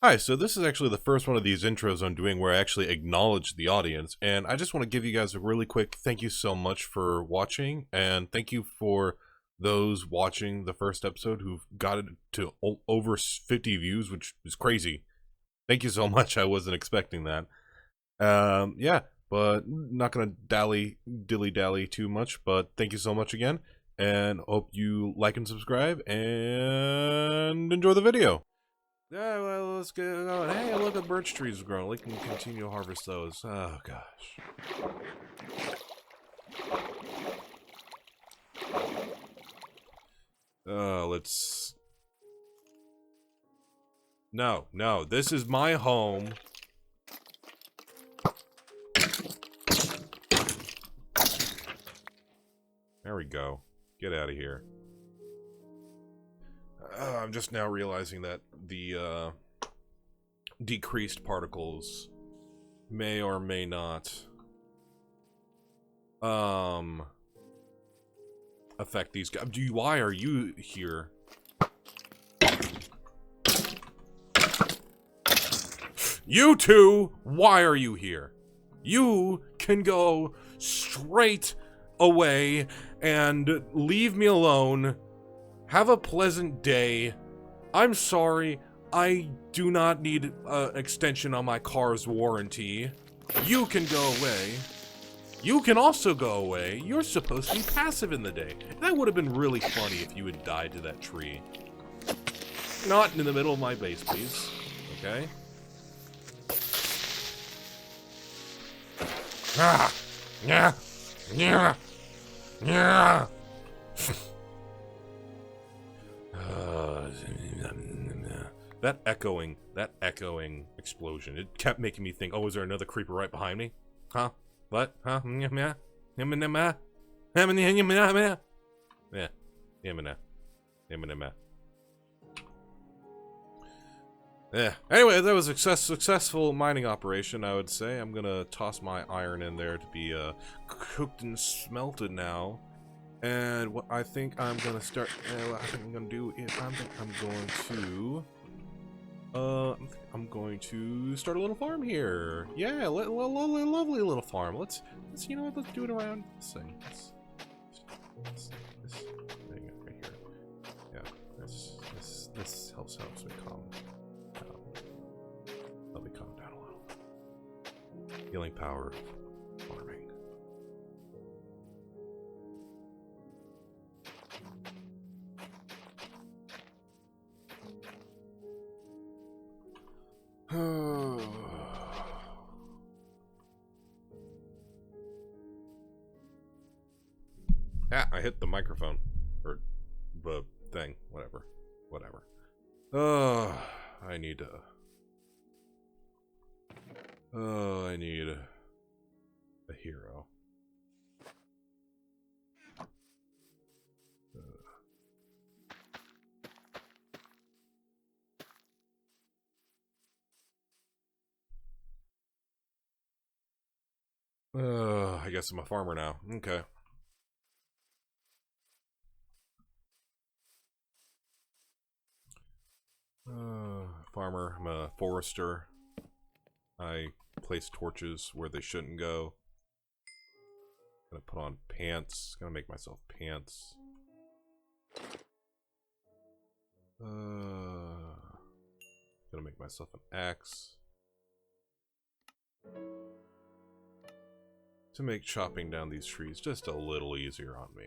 Hi, so this is actually the first one of these intros I'm doing where I actually acknowledge the audience, and I just want to give you guys a really quick thank you so much for watching, and thank you for those watching the first episode who've got it to over 50 views, which is crazy. Thank you so much, I wasn't expecting that. Yeah, but not gonna dilly-dally too much, but thank you so much again, and hope you like and subscribe, and enjoy the video. Yeah, well, let's get going. Hey, look at birch trees growing. We can continue to harvest those. Oh, gosh. Let's... No, no, this is my home. There we go. Get out of here. I'm just now realizing that the, decreased particles may or may not, affect these guys. Why are you here? You two, why are you here? You can go straight away and leave me alone. Have a pleasant day. I'm sorry, I do not need an extension on my car's warranty. You can go away. You can also go away. You're supposed to be passive in the day. That would have been really funny if you had died to that tree. Not in the middle of my base, please. Okay? Ah! Yeah! Yeah! Yeah! That echoing explosion, it kept making me think, oh, is there another creeper right behind me? Huh? What? Huh? Yeah. Yeah. Anyway, that was a successful mining operation, I would say. I'm gonna toss my iron in there to be cooked and smelted now. And what I think I'm gonna start, what I think I'm gonna do is I'm going to start a little farm here. Yeah, lovely little farm. Let's you know what? Let's do it around this thing. This thing right here. Yeah, this helps me calm down. Let me calm down a little. Healing power of farming. Ah, I hit the microphone. Or the thing. Whatever. I need a... I need a hero. I guess I'm a farmer now. Okay. Farmer. I'm a forester. I place torches where they shouldn't go. Gonna put on pants. Gonna make myself pants. Gonna make myself an axe. To make chopping down these trees just a little easier on me.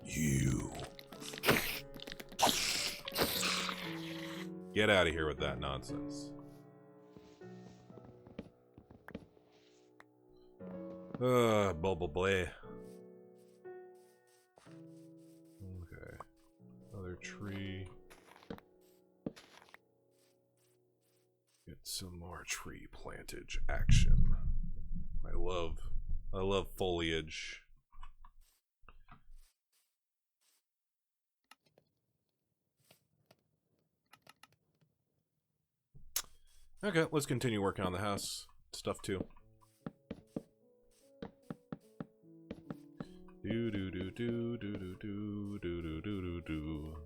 You. Get out of here with that nonsense. Blah blah blah. Okay. Another tree. Get some more tree plantage action. I love foliage. Okay, let's continue working on the house stuff too. Do do do do do do do do do do do.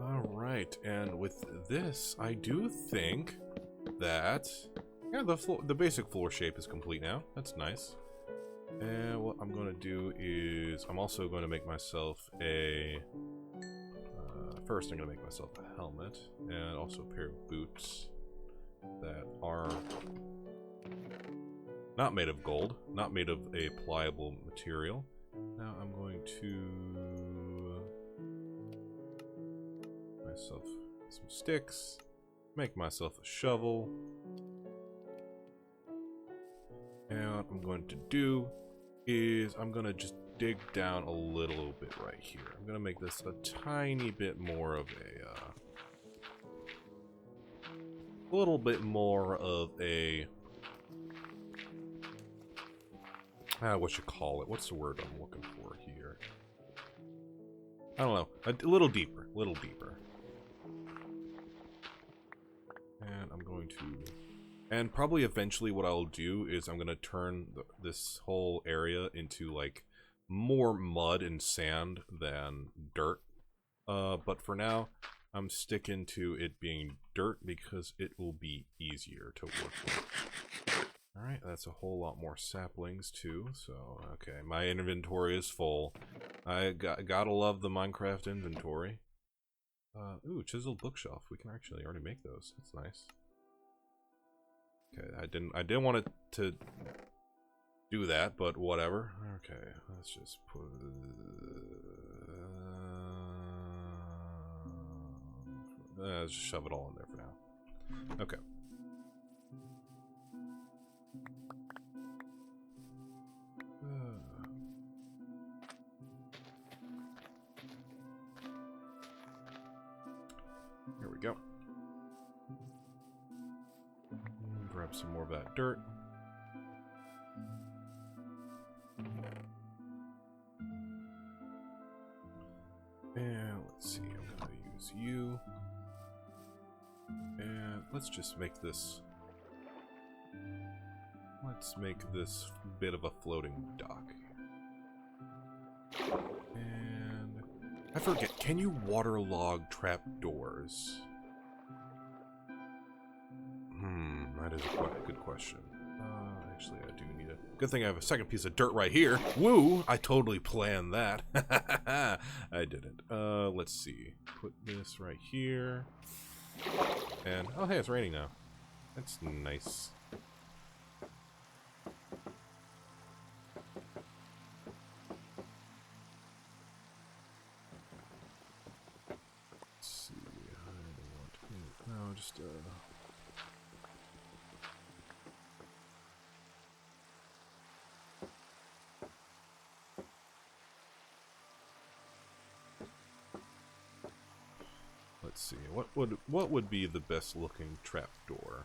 Alright, and with this, I do think that yeah, the basic floor shape is complete now. That's nice. And what I'm going to do is I'm also going to make myself a first I'm going to make myself a helmet and also a pair of boots that are not made of gold, not made of a pliable material. Now I'm going to myself some sticks, make myself a shovel, and what I'm going to do is I'm going to just dig down a little bit right here. I'm going to make this a tiny bit more of a little bit more of a what you call it? What's the word I'm looking for here? I don't know. A little deeper, And I'm going to, and probably eventually what I'll do is I'm going to turn this whole area into like more mud and sand than dirt. But for now, I'm sticking to it being dirt because it will be easier to work with. Alright, that's a whole lot more saplings too, so, okay, my inventory is full. I gotta love the Minecraft inventory. Ooh, chiseled bookshelf. We can actually already make those. That's nice. Okay, I didn't want it to do that, but whatever. Okay, let's just put let's just shove it all in there for now. Okay. Here we go. Grab some more of that dirt. And let's see, I'm going to use you. And let's just make this... Let's make this bit of a floating dock. And... I forget, can you waterlog trapdoors? That is quite a good question. Actually, I do need a... Good thing I have a second piece of dirt right here. Woo! I totally planned that. I didn't. Let's see. Put this right here. And, oh hey, it's raining now. That's nice. Let's see. I don't want to... No, just, let's see. What would be the best looking trapdoor?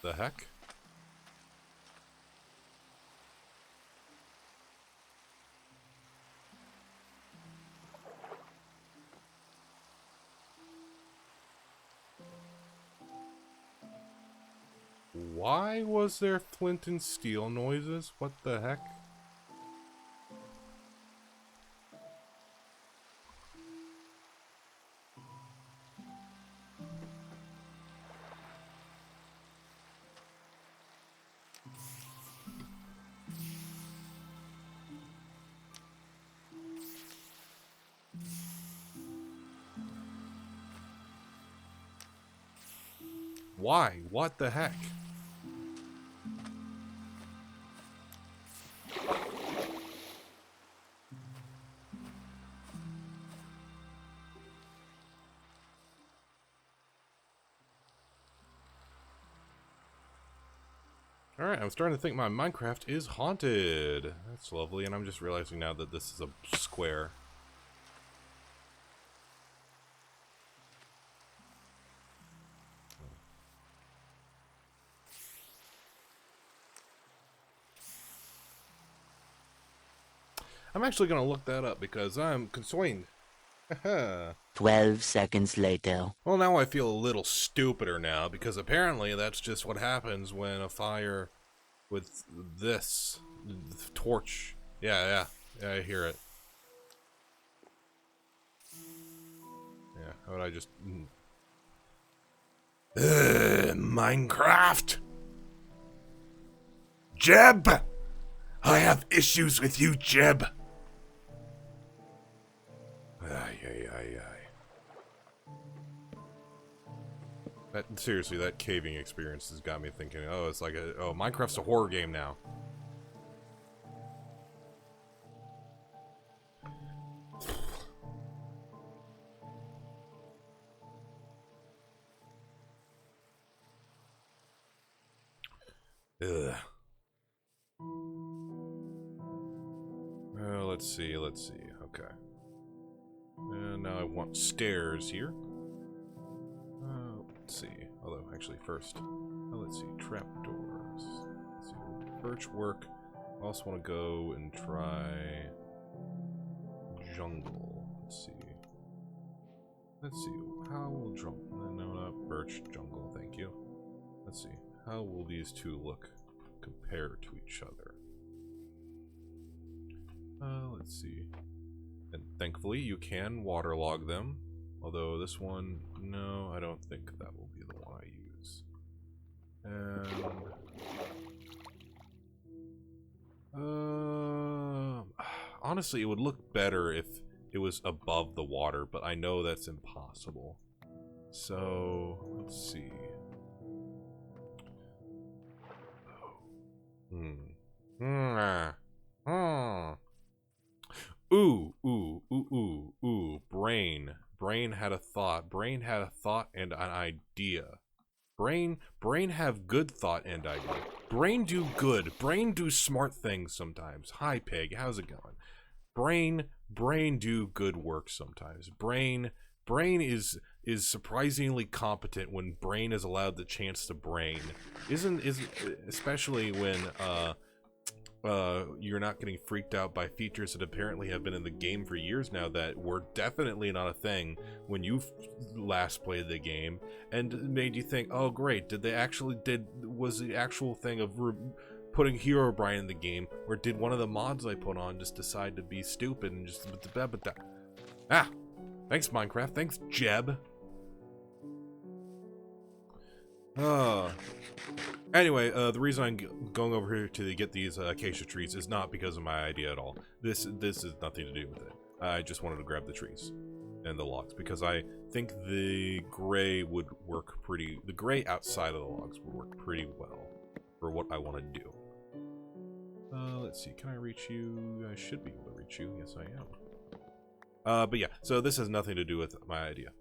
The heck? Why was there flint and steel noises? What the heck? Why? What the heck? Alright, I'm starting to think my Minecraft is haunted. That's lovely, and I'm just realizing now that this is a square. I'm actually gonna look that up because I'm concerned. 12 seconds later. Well, now I feel a little stupider now because apparently that's just what happens when a fire with this torch. Yeah, I hear it. Yeah, how would I just... Minecraft! Jeb! I have issues with you, Jeb! Ay. Seriously, that caving experience has got me thinking, oh, it's like Minecraft's a horror game now. Ugh. Let's see. Okay. And now I want stairs here. Let's see. Although, actually, first, let's see. Trapdoors. Let's see. Birch work. I also want to go and try jungle. Let's see. How will jump? No, not birch. Jungle. Thank you. Let's see. How will these two look compared to each other? Let's see. And thankfully, you can waterlog them. Although this one, no, I don't think that will be the one I use. And honestly, it would look better if it was above the water, but I know that's impossible. So let's see. Ooh. Brain had a thought. Brain had a thought and an idea. Brain have good thought and idea. Brain do good. Brain do smart things sometimes. Hi, Pig. How's it going? Brain do good work sometimes. Brain is surprisingly competent when brain is allowed the chance to brain. Isn't especially when you're not getting freaked out by features that apparently have been in the game for years now that were definitely not a thing when you last played the game, and made you think, oh great, was the actual thing of putting Herobrine in the game, or did one of the mods I put on just decide to be stupid and just... Ah! Thanks, Minecraft. Thanks, Jeb. Anyway, the reason I'm going over here to get these acacia trees is not because of my idea at all. This is nothing to do with it. I just wanted to grab the trees and the logs because I think the gray would work the gray outside of the logs would work pretty well for what I want to do. Let's see, can I reach you? I should be able to reach you. Yes, I am. But yeah, so this has nothing to do with my idea.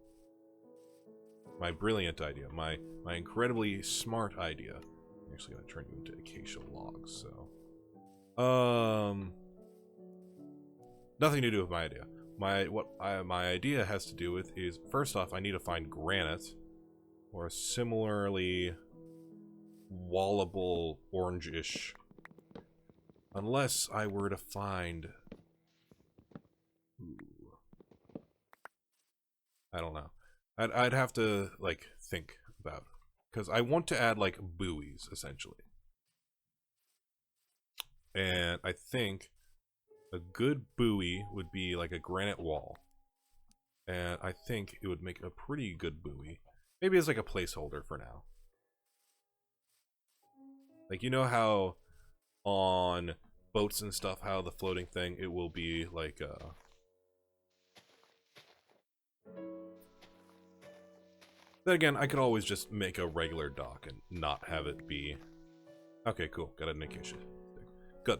My brilliant idea. My incredibly smart idea. I'm actually going to turn you into acacia logs, so... Nothing to do with my idea. My idea has to do with is, first off, I need to find granite, or a similarly wallable orange-ish. Unless I were to find... Ooh. I don't know. I'd have to, like, think about it. Because I want to add, like, buoys, essentially. And I think a good buoy would be, like, a granite wall. And I think it would make a pretty good buoy. Maybe as, like, a placeholder for now. Like, you know how on boats and stuff, how the floating thing, it will be, like, Then again, I could always just make a regular dock and not have it be... Okay, cool. Got an acacia. Good.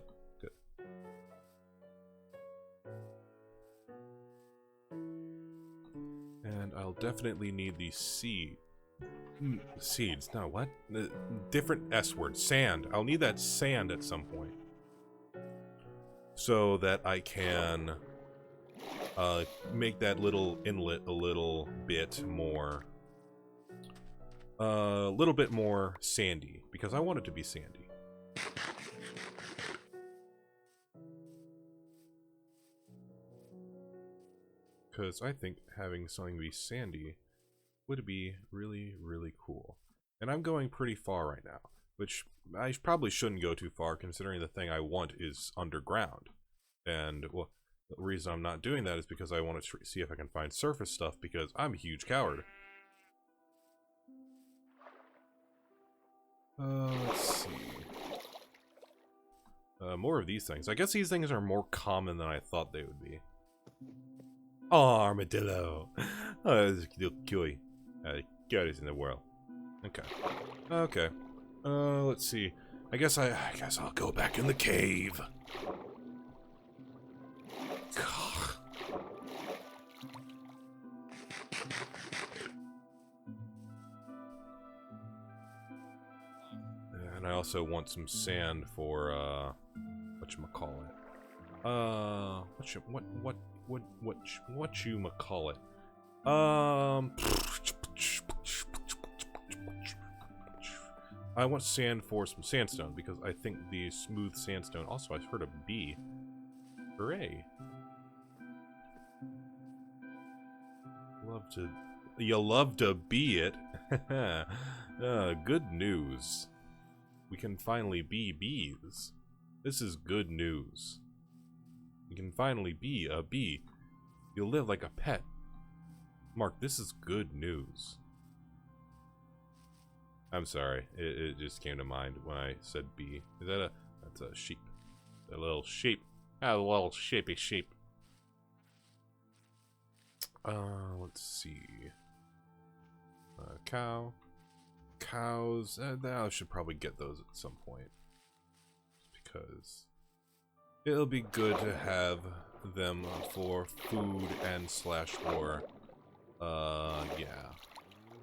And I'll definitely need the seeds. No, what? Different S word. Sand. I'll need that sand at some point. So that I can make that little inlet a little bit more... little bit more sandy, because I want it to be sandy. because I think having something be sandy would be really, really cool. And I'm going pretty far right now, which I probably shouldn't go too far considering the thing I want is underground. And, well, the reason I'm not doing that is because I want to see if I can find surface stuff because I'm a huge coward. Let's see. More of these things. I guess these things are more common than I thought they would be. Oh, armadillo. Oh, that's cute. Cutest in the world. Okay. Okay. Let's see. I guess I'll go back in the cave. And I also want some sand for whatchamacallit. Whatchamacallit. I want sand for some sandstone because I think the smooth sandstone. Also, I've heard a bee. Hooray! You love to be it. Good news. We can finally be bees. This is good news. You can finally be a bee. You'll live like a pet. Mark, this is good news. I'm sorry, it just came to mind when I said bee. Is that that's a sheep. A little sheep. A little sheepy sheep. Let's see. Cow. Cows. I should probably get those at some point. Because it'll be good to have them for food and /war. Yeah.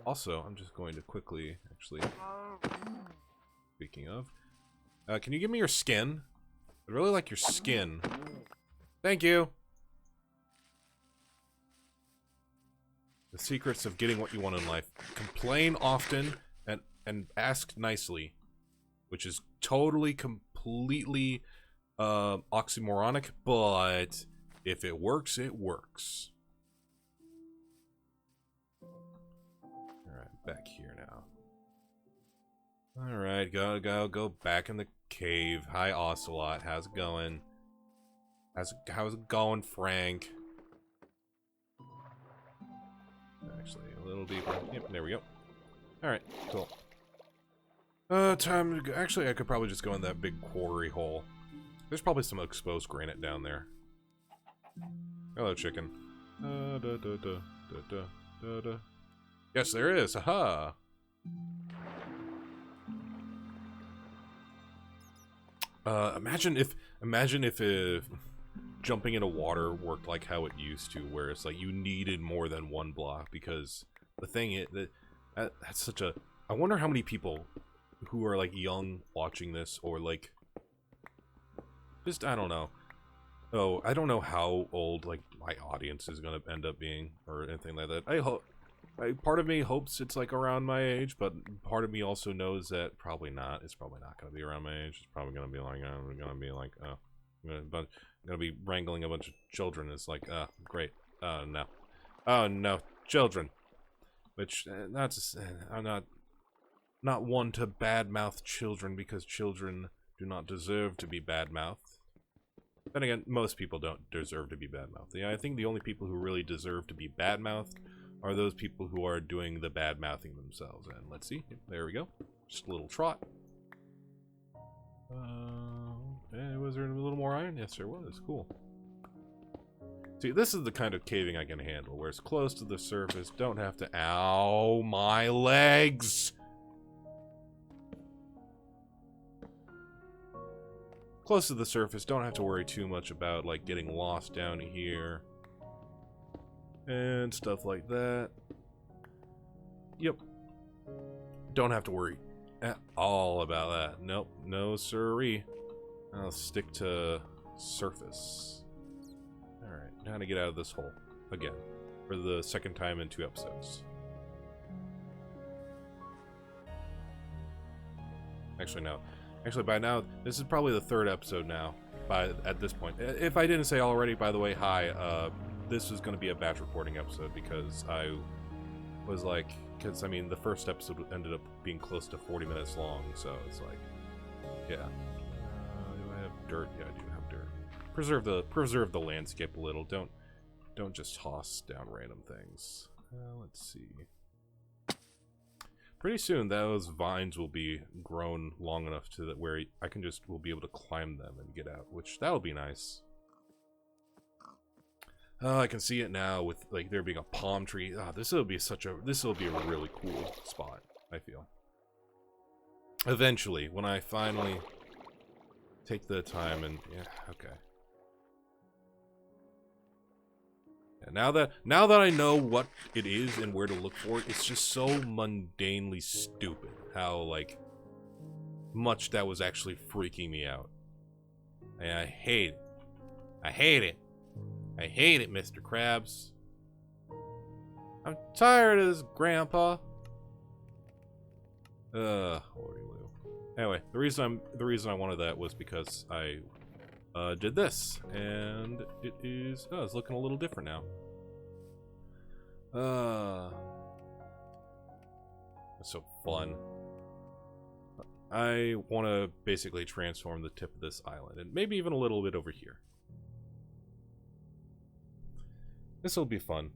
Also, I'm just going to quickly, actually, speaking of, can you give me your skin? I'd really like your skin. Thank you! The secrets of getting what you want in life. Complain often and ask nicely. Which is totally, completely oxymoronic, but if it works, it works. Alright, back here now. Alright, go back in the cave. Hi, Ocelot. How's it going? How's it going, Frank? Actually, a little deeper. Yep, there we go. Alright, cool. Time to go. Actually, I could probably just go in that big quarry hole. There's probably some exposed granite down there. Hello, chicken. Yes, there is. Haha. Imagine if jumping into water worked like how it used to, where it's like you needed more than one block, because the thing is that's such a. I wonder how many people who are like young watching this, or like just I don't know. Oh, I don't know how old like my audience is gonna end up being or anything like that. I hope. Part of me hopes it's like around my age, but part of me also knows that probably not. It's probably not gonna be around my age. It's probably gonna be like I'm gonna be wrangling a bunch of children. It's like great. No. Oh no, children. Which that's I'm not one to badmouth children, because children do not deserve to be badmouthed. Then again, most people don't deserve to be badmouthed. Yeah, I think the only people who really deserve to be badmouthed are those people who are doing the bad-mouthing themselves. And let's see. There we go. Just a little trot. Was there a little more iron? Yes, there was. Cool. See, this is the kind of caving I can handle, where it's close to the surface, don't have to... Ow, my legs! Close to the surface, don't have to worry too much about, like, getting lost down here. And stuff like that. Yep. Don't have to worry at all about that. Nope. No siree. I'll stick to surface. Alright. Now to get out of this hole. Again. For the second time in 2 episodes. Actually, no. Actually, by now, this is probably the 3rd episode now. At this point. If I didn't say already, by the way, hi. this was going to be a batch recording episode because I was like, because I mean the first episode ended up being close to 40 minutes long, so it's like, yeah. Do I have dirt? Yeah, I do have dirt. Preserve the landscape a little. Don't just toss down random things. Let's see. Pretty soon those vines will be grown long enough to that where I can just will be able to climb them and get out, which that would be nice. I can see it now with like there being a palm tree. This will be a really cool spot, I feel. Eventually, when I finally take the time and yeah, okay. And now that I know what it is and where to look for it, it's just so mundanely stupid how like much that was actually freaking me out. And I hate it. I hate it. I hate it, Mr. Krabs. I'm tired of this, Grandpa. Lordy Lou. Anyway, the reason I wanted that was because I did this, and it is it's looking a little different now. That's so fun. I want to basically transform the tip of this island, and maybe even a little bit over here. This will be fun.